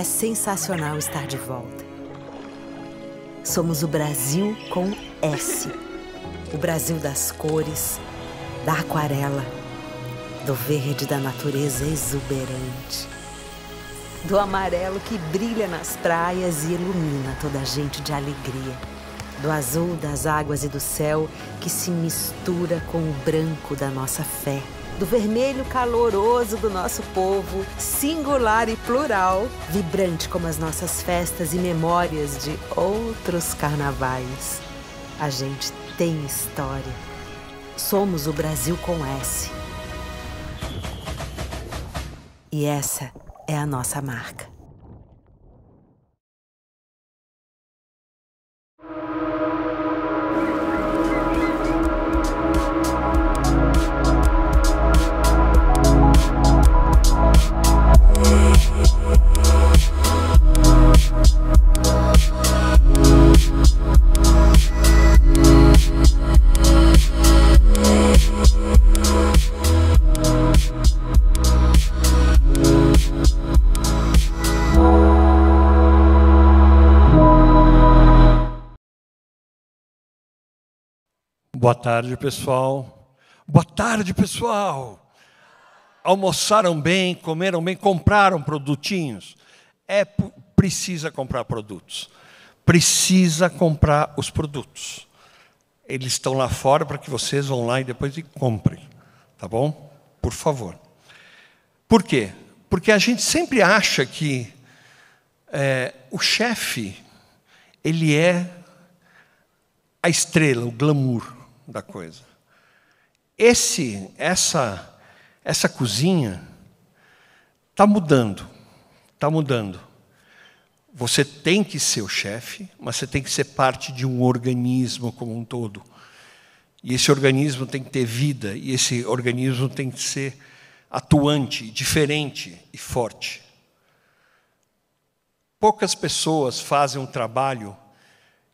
É sensacional estar de volta. Somos o Brasil com S. O Brasil das cores, da aquarela, do verde da natureza exuberante, do amarelo que brilha nas praias e ilumina toda a gente de alegria, do azul das águas e do céu que se mistura com o branco da nossa fé, do vermelho caloroso do nosso povo, singular e plural, vibrante como as nossas festas e memórias de outros carnavais. A gente tem história. Somos o Brasil com S. E essa é a nossa marca. Boa tarde, pessoal. Boa tarde, pessoal. Almoçaram bem, comeram bem, compraram produtinhos? Precisa comprar produtos. Precisa comprar os produtos. Eles estão lá fora para que vocês vão lá e depois comprem. Tá bom? Por favor. Por quê? Porque a gente sempre acha que o chefe, ele é a estrela, o glamour da coisa. Essa cozinha está mudando, está mudando. Você tem que ser o chefe, mas você tem que ser parte de um organismo como um todo. E esse organismo tem que ter vida, e esse organismo tem que ser atuante, diferente e forte. Poucas pessoas fazem um trabalho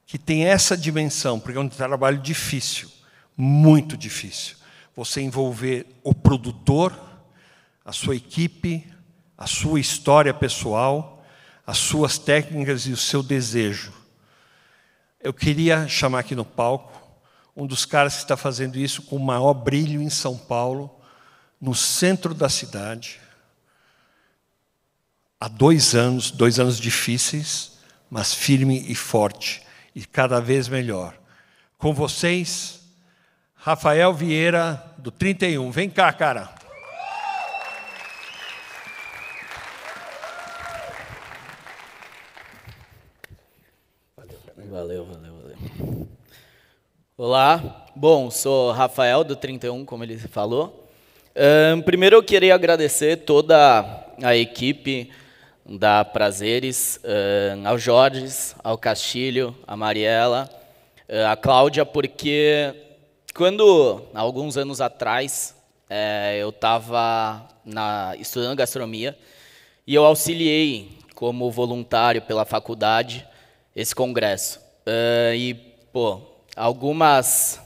que tem essa dimensão, porque é um trabalho difícil, muito difícil. Você envolver o produtor, a sua equipe, a sua história pessoal, as suas técnicas e o seu desejo. Eu queria chamar aqui no palco um dos caras que está fazendo isso com o maior brilho em São Paulo, no centro da cidade, há 2 anos difíceis, mas firme e forte, e cada vez melhor. Com vocês, Rafael Vieira, do 31. Vem cá, cara. Valeu. Olá, bom, sou Rafael, do 31, como ele falou. Primeiro eu queria agradecer toda a equipe da Prazeres, ao Jorge, ao Castilho, a Mariela, a Cláudia, porque quando, alguns anos atrás, eu estava estudando gastronomia e eu auxiliei como voluntário pela faculdade esse congresso. Algumas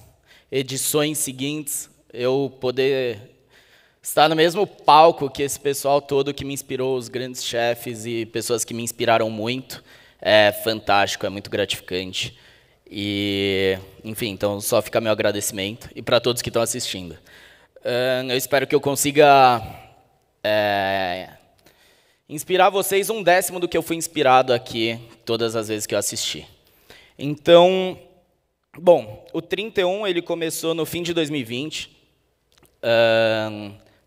edições seguintes, eu poder estar no mesmo palco que esse pessoal todo que me inspirou, os grandes chefes e pessoas que me inspiraram muito, é fantástico, é muito gratificante. E, enfim, então só fica meu agradecimento. E para todos que estão assistindo. Eu espero que eu consiga inspirar vocês 1/10 do que eu fui inspirado aqui todas as vezes que eu assisti. Então, bom, o 31 ele começou no fim de 2020.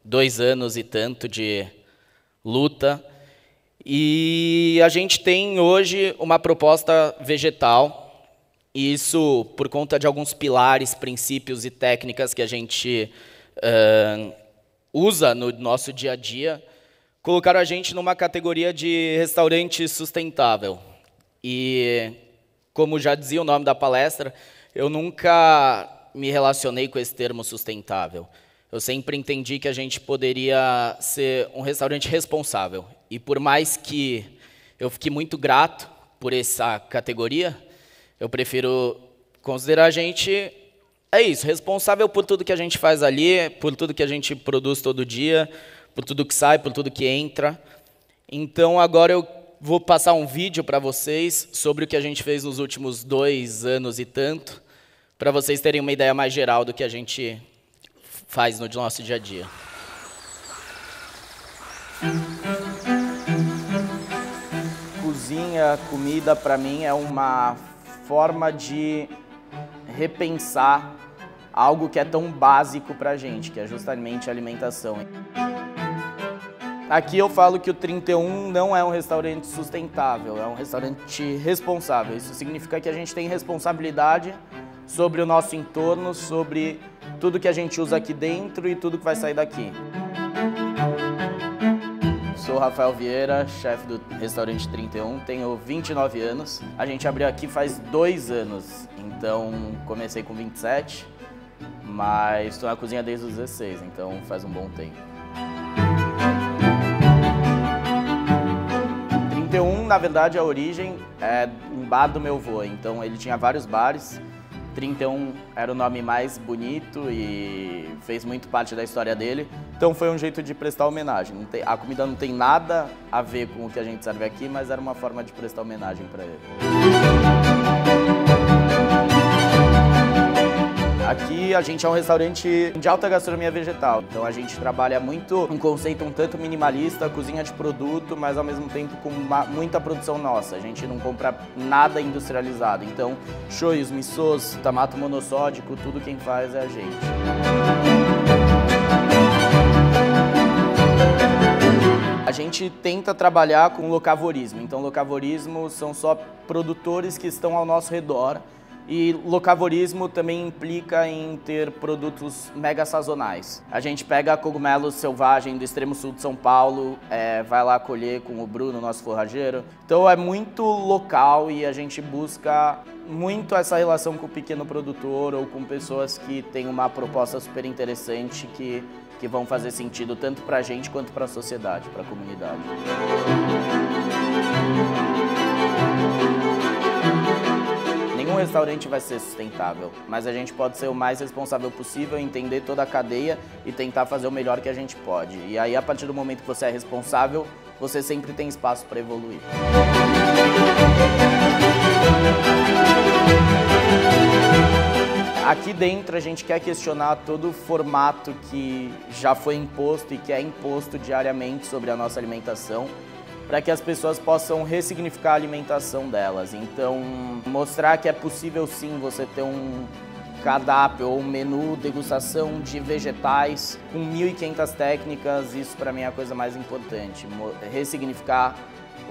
2 anos e tanto de luta. E a gente tem hoje uma proposta vegetal. Isso por conta de alguns pilares, princípios e técnicas que a gente usa no nosso dia a dia, colocaram a gente numa categoria de restaurante sustentável. E, como já dizia o nome da palestra, eu nunca me relacionei com esse termo sustentável. Eu sempre entendi que a gente poderia ser um restaurante responsável. E por mais que eu fique muito grato por essa categoria, eu prefiro considerar a gente, responsável por tudo que a gente faz ali, por tudo que a gente produz todo dia, por tudo que sai, por tudo que entra. Então, agora eu vou passar um vídeo para vocês sobre o que a gente fez nos últimos 2 anos e tanto, para vocês terem uma ideia mais geral do que a gente faz no nosso dia a dia. Cozinha, comida, para mim, é uma forma de repensar algo que é tão básico para a gente, que é justamente a alimentação. Aqui eu falo que o 31 não é um restaurante sustentável, é um restaurante responsável. Isso significa que a gente tem responsabilidade sobre o nosso entorno, sobre tudo que a gente usa aqui dentro e tudo que vai sair daqui. Sou Rafael Vieira, chefe do restaurante 31, tenho 29 anos. A gente abriu aqui faz 2 anos, então comecei com 27, mas estou na cozinha desde os 16, então faz um bom tempo. 31, na verdade, a origem é um bar do meu avô, então ele tinha vários bares. 31 era o nome mais bonito e fez muito parte da história dele, então foi um jeito de prestar homenagem. A comida não tem nada a ver com o que a gente serve aqui, mas era uma forma de prestar homenagem para ele. Aqui a gente é um restaurante de alta gastronomia vegetal, então a gente trabalha muito um conceito um tanto minimalista, cozinha de produto, mas ao mesmo tempo com muita produção nossa. A gente não compra nada industrializado, então shoyus, missôs, tamato monossódico, tudo quem faz é a gente. A gente tenta trabalhar com locavorismo, então locavorismo são só produtores que estão ao nosso redor. E locavorismo também implica em ter produtos mega sazonais. A gente pega cogumelo selvagem do extremo sul de São Paulo, vai lá colher com o Bruno, nosso forrageiro. Então é muito local e a gente busca muito essa relação com o pequeno produtor ou com pessoas que têm uma proposta super interessante que vão fazer sentido tanto para a gente quanto para a sociedade, para a comunidade. Nenhum restaurante vai ser sustentável, mas a gente pode ser o mais responsável possível, entender toda a cadeia e tentar fazer o melhor que a gente pode. E aí, a partir do momento que você é responsável, você sempre tem espaço para evoluir. Aqui dentro a gente quer questionar todo o formato que já foi imposto e que é imposto diariamente sobre a nossa alimentação, para que as pessoas possam ressignificar a alimentação delas. Então, mostrar que é possível sim você ter um cardápio ou um menu degustação de vegetais com 1.500 técnicas, isso para mim é a coisa mais importante. Ressignificar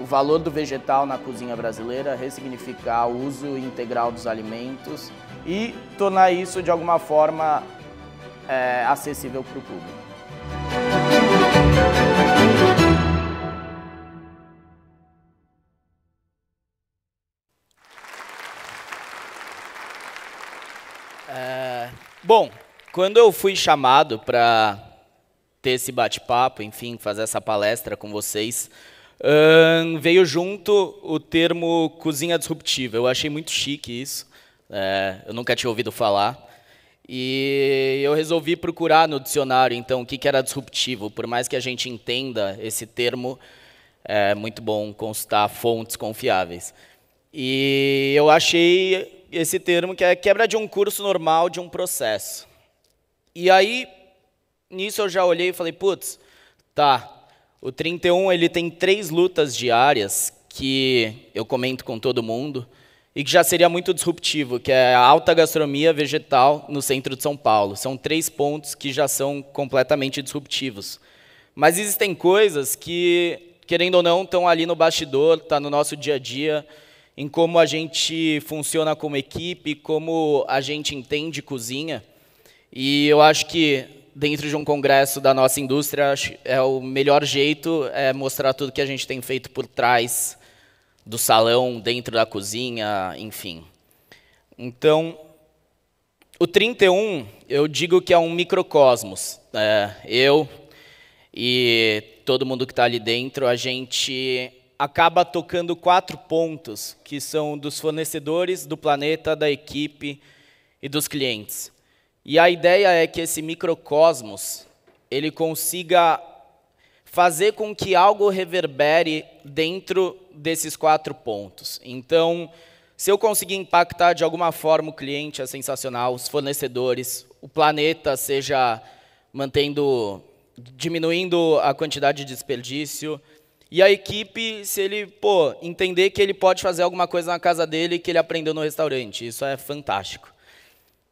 o valor do vegetal na cozinha brasileira, ressignificar o uso integral dos alimentos e tornar isso de alguma forma acessível para o público. Bom, quando eu fui chamado para ter esse bate-papo, enfim, fazer essa palestra com vocês, veio junto o termo cozinha disruptiva. Eu achei muito chique isso, eu nunca tinha ouvido falar. E eu resolvi procurar no dicionário, então, o que era disruptivo. Por mais que a gente entenda esse termo, é muito bom consultar fontes confiáveis. E eu achei esse termo que é quebra de um curso normal de um processo. E aí, nisso eu já olhei e falei, putz, tá, o 31 ele tem 3 lutas diárias que eu comento com todo mundo e que já seria muito disruptivo, que é a alta gastronomia vegetal no centro de São Paulo. São 3 pontos que já são completamente disruptivos. Mas existem coisas que, querendo ou não, estão ali no bastidor, está no nosso dia a dia, em como a gente funciona como equipe, como a gente entende cozinha. E eu acho que, dentro de um congresso da nossa indústria, o melhor jeito é mostrar tudo que a gente tem feito por trás do salão, dentro da cozinha, enfim. Então, o 31, eu digo que é um microcosmos. Eu e todo mundo que está ali dentro, a gente acaba tocando 4 pontos, que são dos fornecedores, do planeta, da equipe e dos clientes. E a ideia é que esse microcosmos ele consiga fazer com que algo reverbere dentro desses 4 pontos. Então, se eu conseguir impactar de alguma forma o cliente, é sensacional, os fornecedores, o planeta, seja diminuindo a quantidade de desperdício, e a equipe, se ele entender que ele pode fazer alguma coisa na casa dele que ele aprendeu no restaurante. Isso é fantástico.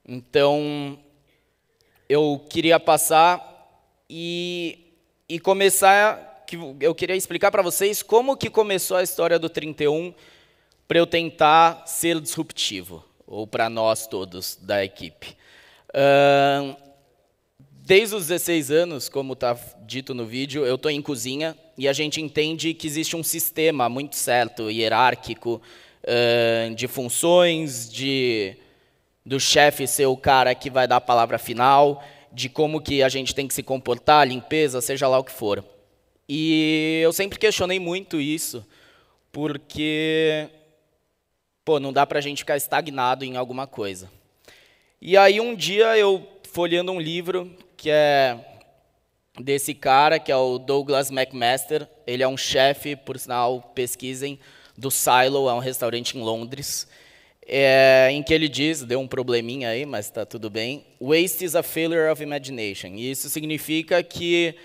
Então, eu queria passar e começar, eu queria explicar para vocês como que começou a história do 31 para eu tentar ser disruptivo, ou para nós todos da equipe. Desde os 16 anos, como está dito no vídeo, eu estou em cozinha e a gente entende que existe um sistema muito certo, hierárquico, de funções, do chefe ser o cara que vai dar a palavra final, de como que a gente tem que se comportar, limpeza, seja lá o que for. E eu sempre questionei muito isso, porque não dá para a gente ficar estagnado em alguma coisa. E aí um dia eu folheando um livro que é desse cara, que é o Douglas McMaster. Ele é um chefe, por sinal, pesquisem, do Silo, é um restaurante em Londres, em que ele diz, deu um probleminha aí, mas está tudo bem, waste is a failure of imagination. E isso significa que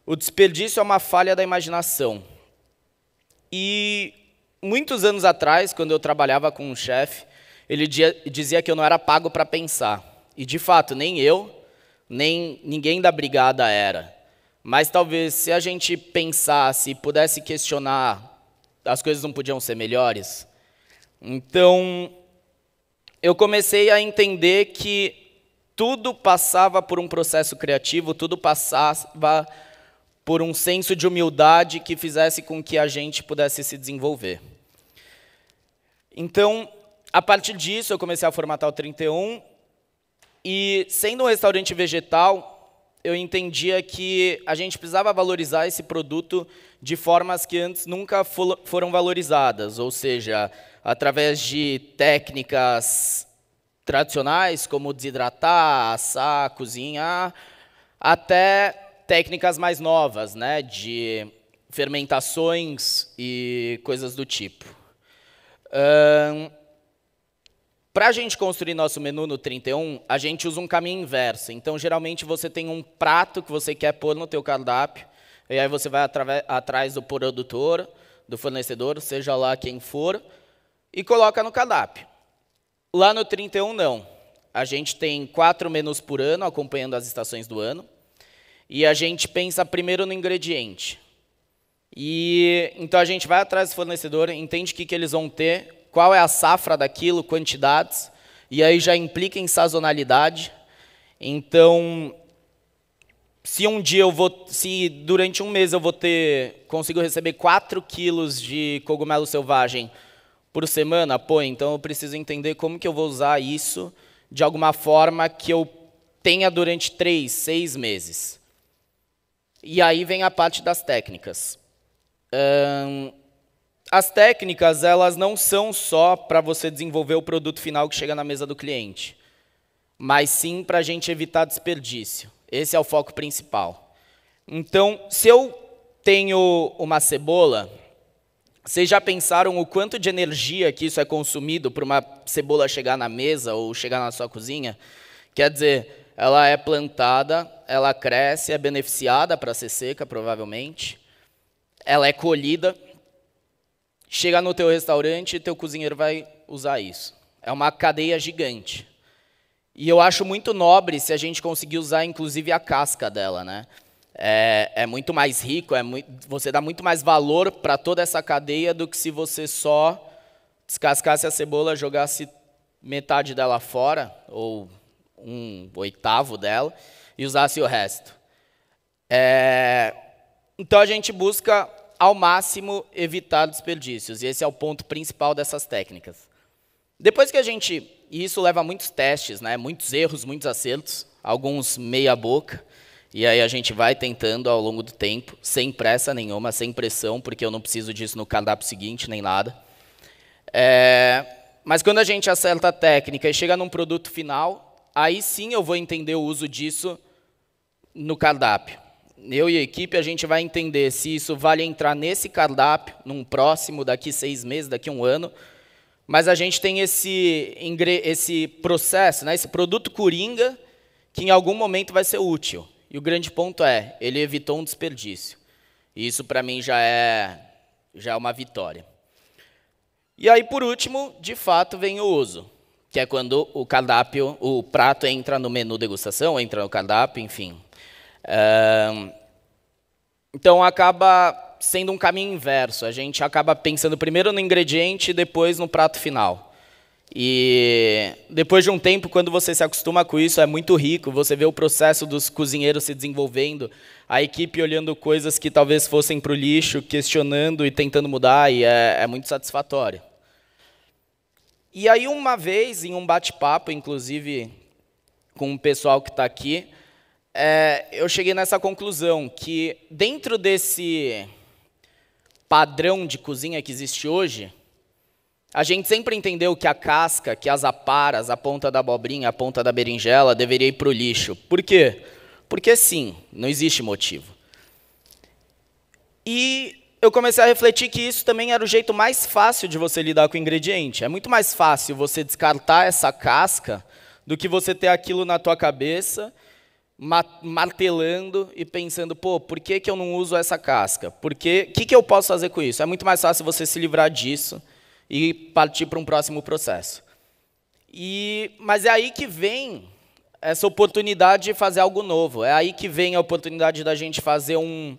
o desperdício é uma falha da imaginação. E muitos anos atrás, quando eu trabalhava com um chefe, ele dizia que eu não era pago para pensar. E, de fato, nem eu, nem ninguém da brigada era. Mas talvez, se a gente pensasse e pudesse questionar, as coisas não podiam ser melhores. Então, eu comecei a entender que tudo passava por um processo criativo, tudo passava por um senso de humildade que fizesse com que a gente pudesse se desenvolver. Então, a partir disso, eu comecei a formatar o 31, e, sendo um restaurante vegetal, eu entendia que a gente precisava valorizar esse produto de formas que antes nunca foram valorizadas, ou seja, através de técnicas tradicionais, como desidratar, assar, cozinhar, até técnicas mais novas, né, de fermentações e coisas do tipo. Para a gente construir nosso menu no 31, a gente usa um caminho inverso. Então, geralmente, você tem um prato que você quer pôr no teu cardápio, e aí você vai atrás do produtor, do fornecedor, seja lá quem for, e coloca no cardápio. Lá no 31, não. A gente tem 4 menus por ano, acompanhando as estações do ano, e a gente pensa primeiro no ingrediente. Então, a gente vai atrás do fornecedor, entende o que eles vão ter, qual é a safra daquilo, quantidades, e aí já implica em sazonalidade. Então, se durante um mês eu consigo receber 4 quilos de cogumelo selvagem por semana, então eu preciso entender como que eu vou usar isso de alguma forma que eu tenha durante 3, 6 meses. E aí vem a parte das técnicas. As técnicas, elas não são só para você desenvolver o produto final que chega na mesa do cliente, mas sim para a gente evitar desperdício. Esse é o foco principal. Então, se eu tenho uma cebola, vocês já pensaram o quanto de energia que isso é consumido para uma cebola chegar na mesa ou chegar na sua cozinha? Quer dizer, ela é plantada, ela cresce, é beneficiada para ser seca, provavelmente, ela é colhida, chega no teu restaurante e teu cozinheiro vai usar isso. É uma cadeia gigante. E eu acho muito nobre se a gente conseguir usar, inclusive, a casca dela, né? É muito mais rico, você dá muito mais valor para toda essa cadeia do que se você só descascasse a cebola, jogasse metade dela fora, ou 1/8 dela, e usasse o resto. Então, a gente busca ao máximo evitar desperdícios, e esse é o ponto principal dessas técnicas. Depois que e isso leva a muitos testes, né? Muitos erros, muitos acertos, alguns meia boca, e aí a gente vai tentando ao longo do tempo, sem pressa nenhuma, sem pressão, porque eu não preciso disso no cardápio seguinte, nem nada. Mas quando a gente acerta a técnica e chega num produto final, aí sim eu vou entender o uso disso no cardápio. eu e a equipe, a gente vai entender se isso vale entrar nesse cardápio, num próximo, daqui 6 meses, daqui 1 ano. Mas a gente tem esse processo, né, esse produto coringa, que em algum momento vai ser útil. E o grande ponto é, ele evitou um desperdício. E isso, para mim, já é uma vitória. E aí, por último, de fato, vem o uso, que é quando o prato entra no menu degustação, entra no cardápio, enfim. Então, acaba sendo um caminho inverso. A gente acaba pensando primeiro no ingrediente e depois no prato final. E depois de um tempo, quando você se acostuma com isso, é muito rico. Você vê o processo dos cozinheiros se desenvolvendo, a equipe olhando coisas que talvez fossem para o lixo, questionando e tentando mudar, e é muito satisfatório. E aí, uma vez, em um bate-papo, inclusive com o pessoal que está aqui, eu cheguei nessa conclusão, que dentro desse padrão de cozinha que existe hoje, a gente sempre entendeu que a casca, que as aparas, a ponta da abobrinha, a ponta da berinjela, deveria ir para o lixo. Por quê? Porque sim, não existe motivo. E eu comecei a refletir que isso também era o jeito mais fácil de você lidar com o ingrediente. É muito mais fácil você descartar essa casca do que você ter aquilo na tua cabeça, martelando e pensando, pô, por que eu não uso essa casca? O que eu posso fazer com isso? É muito mais fácil você se livrar disso e partir para um próximo processo. Mas é aí que vem essa oportunidade de fazer algo novo. É aí que vem a oportunidade da gente fazer um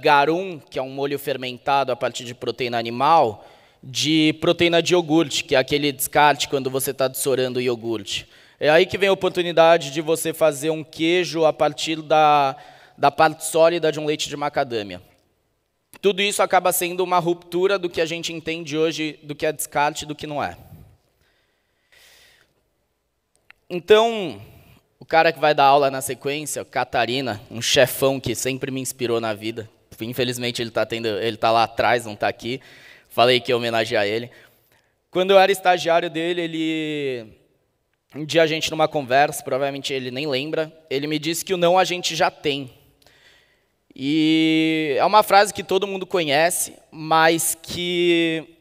garum, que é um molho fermentado a partir de proteína animal, de proteína de iogurte, que é aquele descarte quando você está dessorando o iogurte. É aí que vem a oportunidade de você fazer um queijo a partir da parte sólida de um leite de macadâmia. Tudo isso acaba sendo uma ruptura do que a gente entende hoje, do que é descarte e do que não é. Então, o cara que vai dar aula na sequência, Catarina, um chefão que sempre me inspirou na vida, infelizmente ele está lá atrás, não está aqui, falei que ia homenagear ele. Quando eu era estagiário dele, um dia a gente numa conversa, provavelmente ele nem lembra, ele me disse que o não a gente já tem. E é uma frase que todo mundo conhece, mas que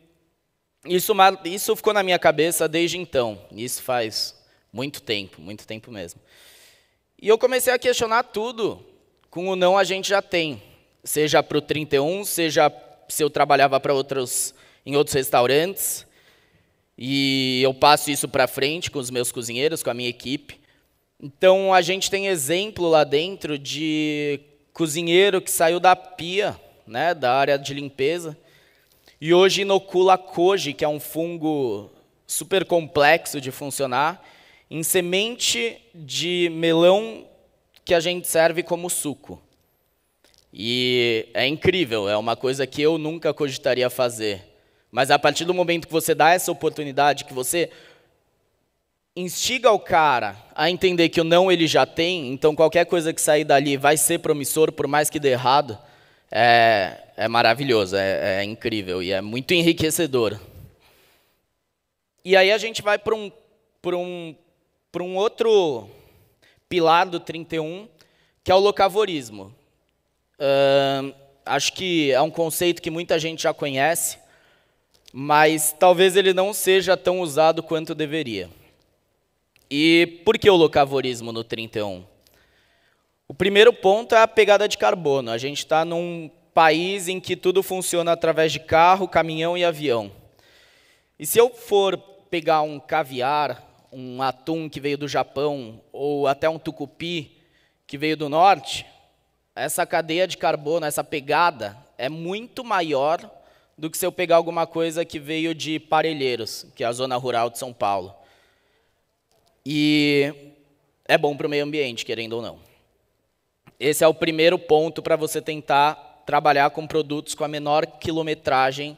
isso ficou na minha cabeça desde então. Isso faz muito tempo mesmo. E eu comecei a questionar tudo com o não a gente já tem. Seja para o 31, seja se eu trabalhava em outros restaurantes. E eu passo isso para frente com os meus cozinheiros, com a minha equipe. Então, a gente tem exemplo lá dentro de cozinheiro que saiu da pia, né, da área de limpeza, e hoje inocula koji, que é um fungo super complexo de funcionar, em semente de melão que a gente serve como suco. E é incrível, é uma coisa que eu nunca cogitaria fazer. Mas a partir do momento que você dá essa oportunidade, que você instiga o cara a entender que o não ele já tem, então qualquer coisa que sair dali vai ser promissor, por mais que dê errado, é maravilhoso, é incrível e é muito enriquecedor. E aí a gente vai para um outro pilar do 31, que é o locavorismo. Acho que é um conceito que muita gente já conhece, mas talvez ele não seja tão usado quanto deveria. E por que o locavorismo no 31? O primeiro ponto é a pegada de carbono. A gente está num país em que tudo funciona através de carro, caminhão e avião. E se eu for pegar um caviar, um atum que veio do Japão, ou até um tucupi que veio do norte, essa cadeia de carbono, essa pegada, é muito maior do que se eu pegar alguma coisa que veio de Parelheiros, que é a zona rural de São Paulo. E é bom para o meio ambiente, querendo ou não. Esse é o primeiro ponto para você tentar trabalhar com produtos com a menor quilometragem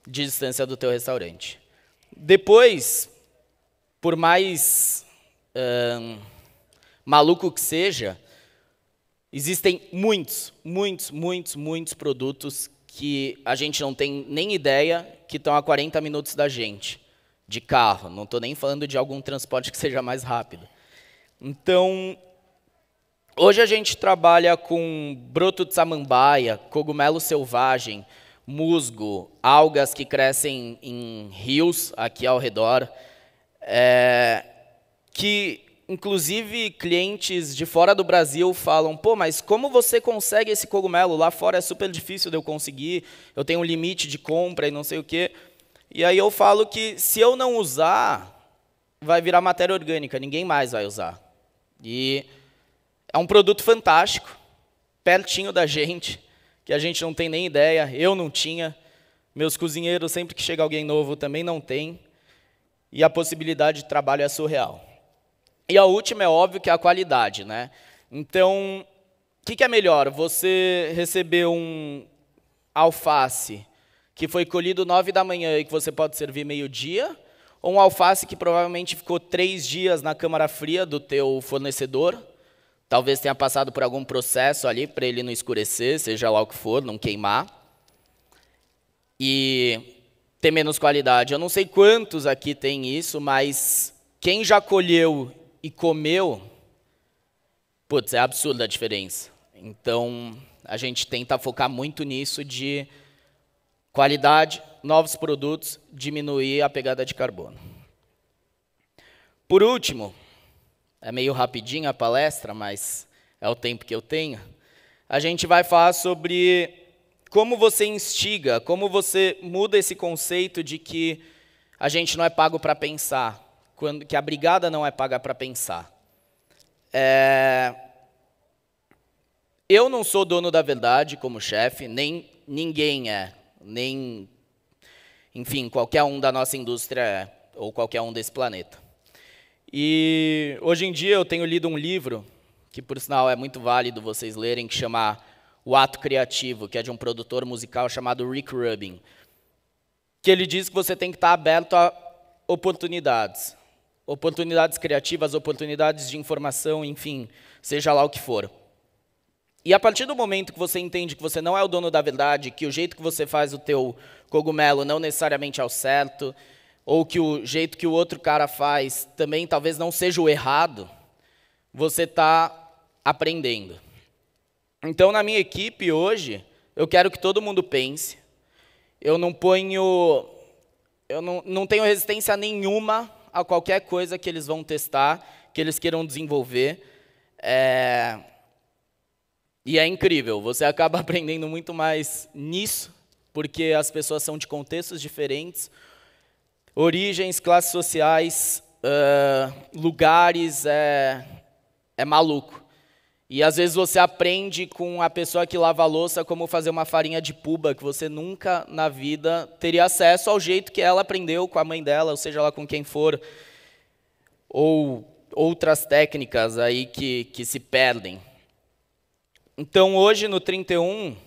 de distância do teu restaurante. Depois, por mais maluco que seja, existem muitos produtos que a gente não tem nem ideia que estão a 40 minutos da gente, de carro. Não estou nem falando de algum transporte que seja mais rápido. Então, Hoje a gente trabalha com broto de samambaia, cogumelo selvagem, musgo, algas que crescem em rios aqui ao redor, que inclusive clientes de fora do Brasil falam, pô, mas como você consegue esse cogumelo? Lá fora é super difícil de eu conseguir, eu tenho um limite de compra e não sei o quê. E aí eu falo que se eu não usar, vai virar matéria orgânica, ninguém mais vai usar. E é um produto fantástico, pertinho da gente, que a gente não tem nem ideia, eu não tinha, meus cozinheiros, sempre que chega alguém novo, também não tem, e a possibilidade de trabalho é surreal. E a última é óbvio que é a qualidade, né? Então, o que é melhor? Você receber um alface que foi colhido 9 da manhã e que você pode servir meio-dia, ou um alface que provavelmente ficou 3 dias na câmara fria do teu fornecedor, talvez tenha passado por algum processo ali para ele não escurecer, seja lá o que for, não queimar, e ter menos qualidade. Eu não sei quantos aqui tem isso, mas quem já colheu e comeu, putz, é absurda a diferença. Então, a gente tenta focar muito nisso de qualidade, novos produtos, diminuir a pegada de carbono. Por último, é meio rapidinho a palestra, mas é o tempo que eu tenho, a gente vai falar sobre como você instiga, como você muda esse conceito de que a gente não é pago para pensar, que a brigada não é paga para pensar. Eu não sou dono da verdade como chefe, nem ninguém é, nem, enfim, qualquer um da nossa indústria é, ou qualquer um desse planeta. E hoje em dia eu tenho lido um livro, que por sinal é muito válido vocês lerem, que chama O Ato Criativo, que é de um produtor musical chamado Rick Rubin, que ele diz que você tem que estar aberto a oportunidades. Oportunidades criativas, oportunidades de informação, enfim, seja lá o que for. E a partir do momento que você entende que você não é o dono da verdade, que o jeito que você faz o teu cogumelo não necessariamente é o certo, ou que o jeito que o outro cara faz também talvez não seja o errado, você está aprendendo. Então, na minha equipe hoje, eu quero que todo mundo pense. Eu não tenho resistência nenhuma a qualquer coisa que eles vão testar, que eles queiram desenvolver. E é incrível, você acaba aprendendo muito mais nisso, porque as pessoas são de contextos diferentes, origens, classes sociais, lugares, é maluco. E às vezes você aprende com a pessoa que lava a louça como fazer uma farinha de puba, que você nunca na vida teria acesso ao jeito que ela aprendeu com a mãe dela, ou seja lá com quem for, ou outras técnicas aí que se perdem. Então hoje no 31,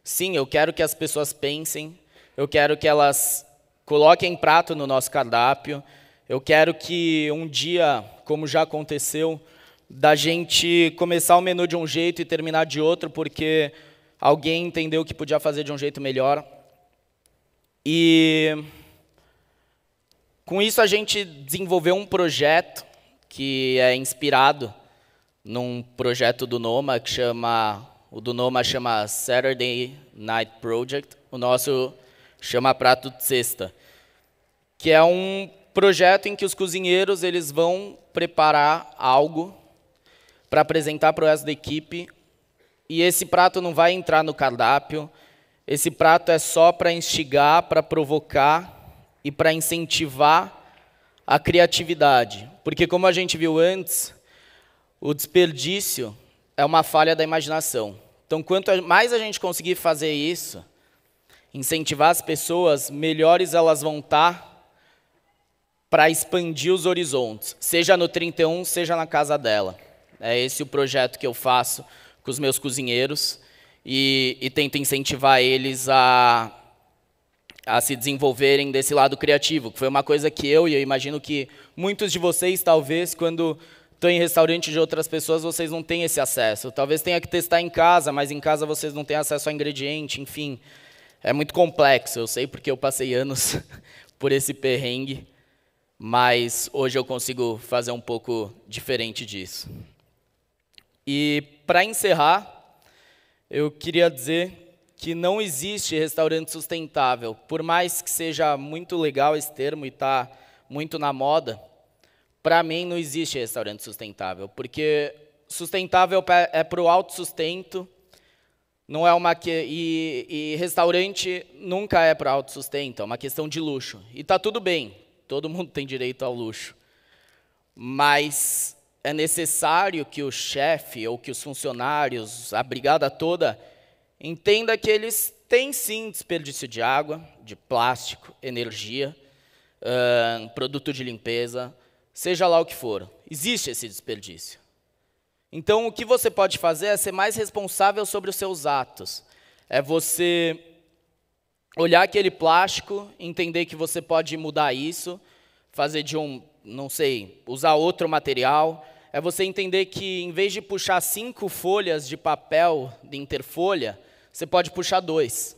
sim, eu quero que as pessoas pensem, eu quero que elas coloquem prato no nosso cardápio, eu quero que um dia, como já aconteceu, da gente começar o menu de um jeito e terminar de outro, porque alguém entendeu que podia fazer de um jeito melhor. E com isso a gente desenvolveu um projeto que é inspirado num projeto do Noma, o do Noma chama Saturday Night Project, o nosso chama Prato de Sexta, que é um projeto em que os cozinheiros eles vão preparar algo para apresentar para o resto da equipe, e esse prato não vai entrar no cardápio, esse prato é só para instigar, para provocar e para incentivar a criatividade. Porque, como a gente viu antes, o desperdício é uma falha da imaginação. Então, quanto mais a gente conseguir fazer isso, incentivar as pessoas, melhores elas vão estar para expandir os horizontes, seja no 31, seja na casa dela. É esse o projeto que eu faço com os meus cozinheiros e tento incentivar eles a se desenvolverem desse lado criativo, que foi uma coisa que eu imagino que muitos de vocês, talvez, quando estão em restaurante de outras pessoas, vocês não têm esse acesso. Talvez tenha que testar em casa, mas em casa vocês não têm acesso a ingrediente, enfim. É muito complexo, eu sei porque eu passei anos por esse perrengue, mas hoje eu consigo fazer um pouco diferente disso. E, para encerrar, eu queria dizer que não existe restaurante sustentável. Por mais que seja muito legal esse termo e está muito na moda, para mim não existe restaurante sustentável, porque sustentável é para o autossustento, não é e restaurante nunca é para autossustento, é uma questão de luxo. E está tudo bem, todo mundo tem direito ao luxo. Mas é necessário que o chefe ou que os funcionários, a brigada toda, entenda que eles têm sim desperdício de água, de plástico, energia, produto de limpeza, seja lá o que for. Existe esse desperdício. Então, o que você pode fazer é ser mais responsável sobre os seus atos. É você olhar aquele plástico, entender que você pode mudar isso, fazer de não sei, usar outro material. É você entender que, em vez de puxar 5 folhas de papel de interfolha, você pode puxar 2.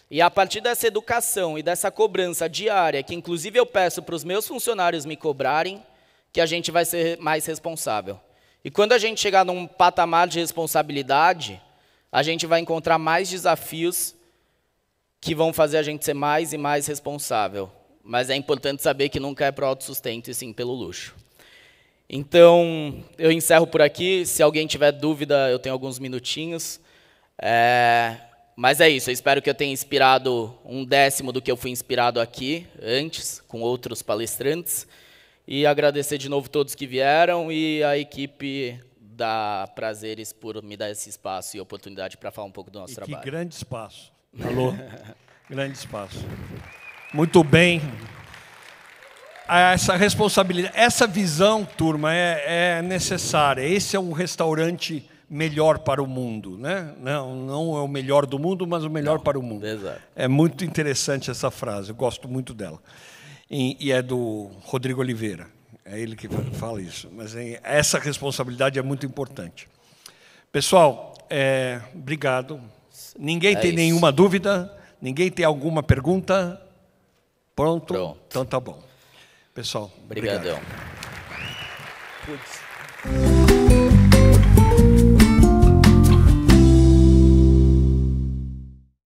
E a partir dessa educação e dessa cobrança diária, que inclusive eu peço para os meus funcionários me cobrarem, que a gente vai ser mais responsável. E quando a gente chegar num patamar de responsabilidade, a gente vai encontrar mais desafios que vão fazer a gente ser mais e mais responsável. Mas é importante saber que nunca é para o autossustento, e sim pelo luxo. Então, eu encerro por aqui. Se alguém tiver dúvida, eu tenho alguns minutinhos. Mas é isso, eu espero que eu tenha inspirado 1/10 do que eu fui inspirado aqui, antes, com outros palestrantes. E agradecer de novo todos que vieram e a equipe da Prazeres por me dar esse espaço e oportunidade para falar um pouco do nosso trabalho. Que grande espaço. Alô? Grande espaço. Muito bem. Essa responsabilidade, essa visão, turma, é necessária. Esse é um restaurante melhor para o mundo, né? Não é o melhor do mundo, mas o melhor para o mundo. Exato. É muito interessante essa frase, eu gosto muito dela. E é do Rodrigo Oliveira, é ele que fala isso. Mas essa responsabilidade é muito importante. Pessoal, obrigado. Ninguém tem nenhuma dúvida? Ninguém tem alguma pergunta? Pronto? Então tá bom. Pessoal, obrigadão. Obrigado.